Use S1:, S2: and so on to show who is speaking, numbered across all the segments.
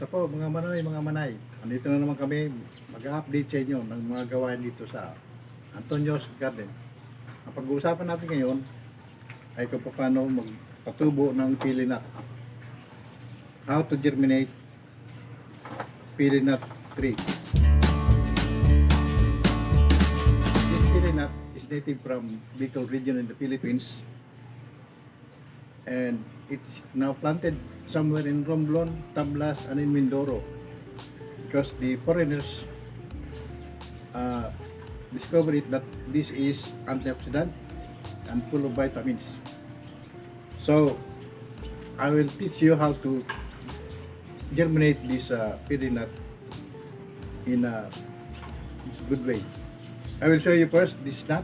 S1: Kamusta po mga manay. Andito na naman kami mag-update sa inyo ng mga gawain dito sa Antonio's Garden. Ang pag-uusapan natin ngayon ay kung paano magpatubo ng pili nut. How to germinate pili nut tree. This pili nut is native from Bicol region in the Philippines, and it's now planted somewhere in Romblon, Tablas, and in Mindoro, because the foreigners discovered it that this is antioxidant and full of vitamins. So I will teach you how to germinate this pili nut in a good way. I will show you first this nut.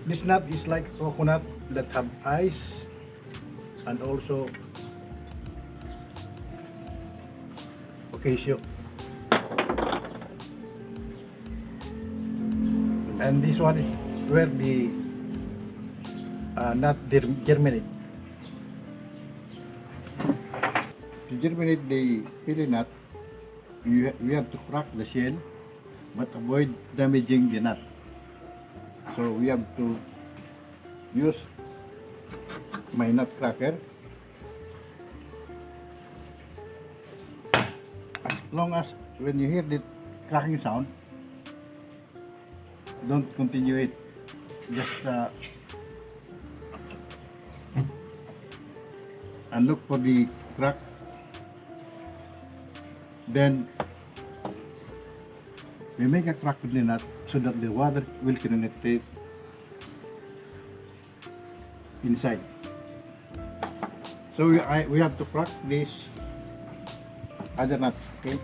S1: This nut is like coconut that have eyes and also ocasio. And this one is where the nut germinate. To germinate the pili nut, we have to crack the shell but avoid damaging the nut. So we have to use my nut cracker. As long as when you hear the cracking sound, don't continue it. Just and look for the crack. Then we make a crack with the nut so that the water will penetrate inside. So we have to crack this other nuts, okay?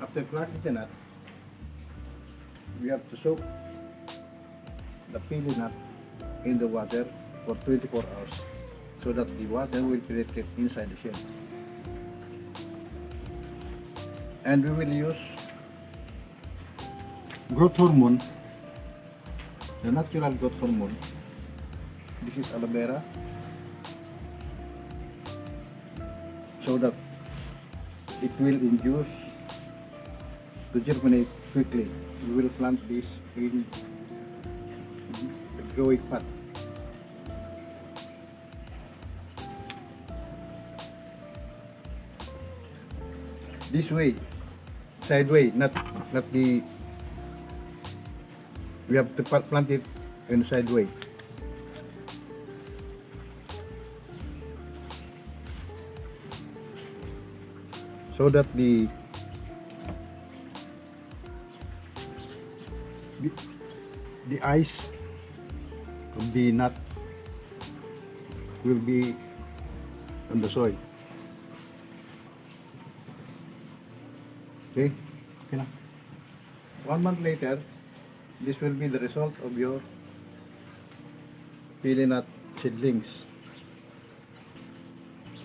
S1: After cracking the nut, we have to soak the pili nut in the water for 24 hours so that the water will penetrate inside the shell. And we will use growth hormone, the natural growth hormone. This is aloe vera, so that it will induce to germinate quickly. We will plant this in the growing pot. This way, sideway, not the. We have to plant it in sideway. So that the ice of the nut will be on the soil. Okay? Okay na. 1 month later, this will be the result of your pili nut seedlings.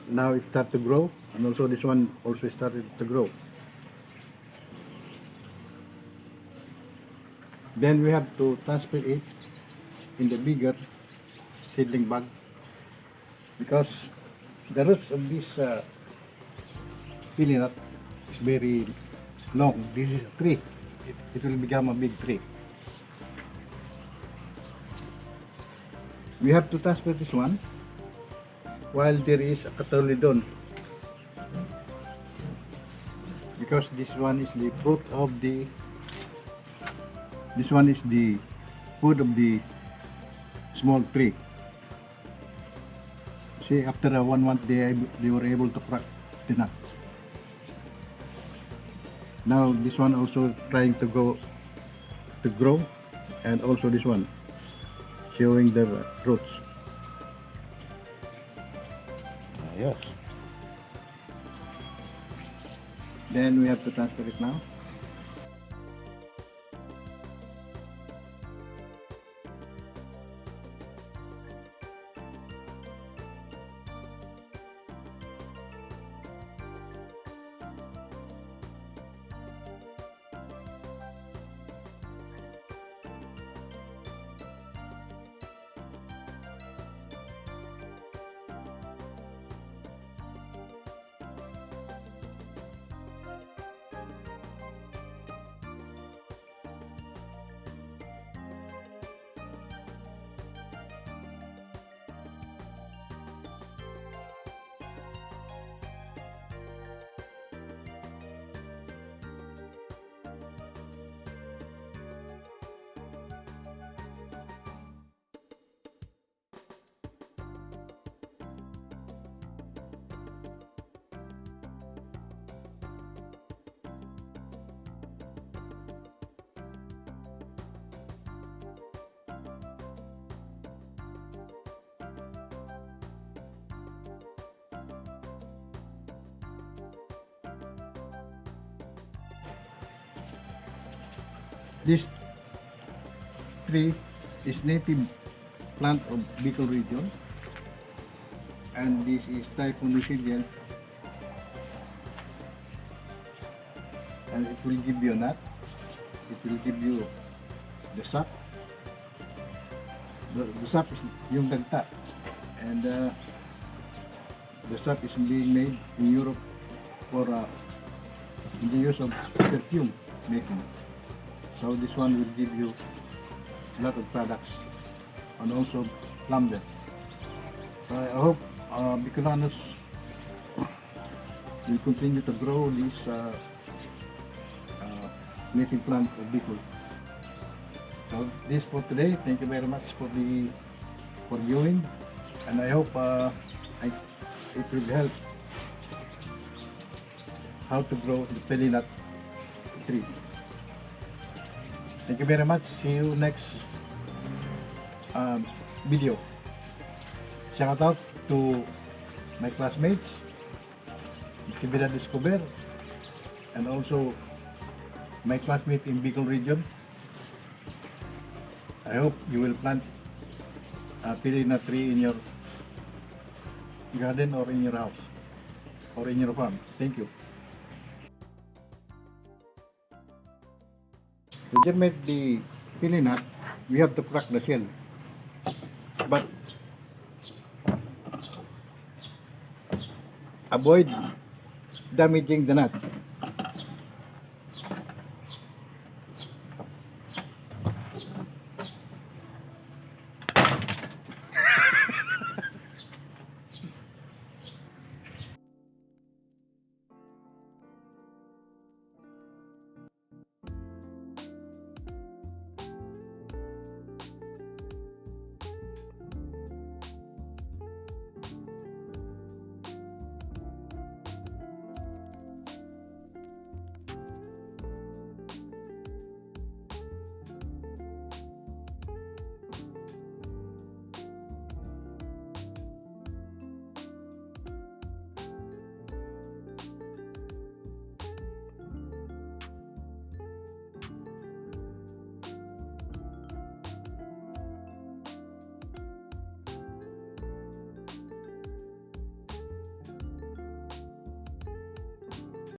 S1: Now it started to grow, and also this one also started to grow. Then we have to transfer it in the bigger seedling bag, because the roots of this pili nut is very long. This is a tree. It will become a big tree. We have to transfer this one while there is a katolidon. because this one is the fruit of the, this one is the food of the small tree. See, after 1 month they were able to crack the nut. Now this one also trying to grow, and also this one showing the roots. Yes. Then we have to transfer it now. This tree is native plant of Bicol region, and this is typhoon resilient, and it will give you a nut. It will give you the sap. The sap is yung dagta, and the sap is being made in Europe for in the use of perfume making. So this one will give you a lot of products, and also lumber. I hope Bicolanos will continue to grow this native plant of Bicol. So this for today. Thank you very much for viewing, and I hope it will help how to grow the pili nut tree. Thank you very much. See you next video. Shout out to my classmates, Actividad Discover, and also my classmate in Bicol region. I hope you will plant a pili nut tree in your garden or in your house or in your farm. Thank you. To germinate the pili nut, we have to crack the shell, but avoid damaging the nut.